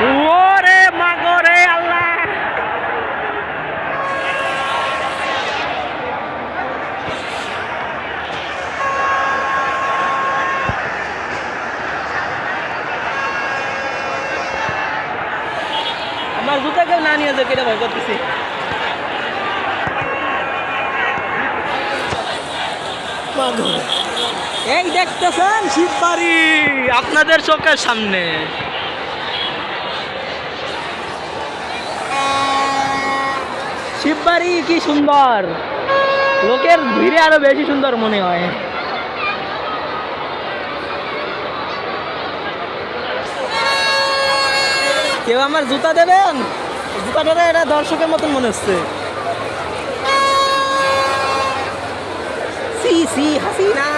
ওরে মাগো রে আল্লাহ! আমার জুতা কেউ না নিয়ে যাবে, এটা ভয় করতেছি। এই দেখতেছেন শিববাড়ি আপনাদের চোখের সামনে। শিববাড়ি কি সুন্দর, লোকের ভিড়ে আরো বেশি সুন্দর মনে হয়। কেউ আমার জুতা দেবেন? জুতাটা এটা দর্শকের মতন মনে হচ্ছে। সি সি হাসিনা।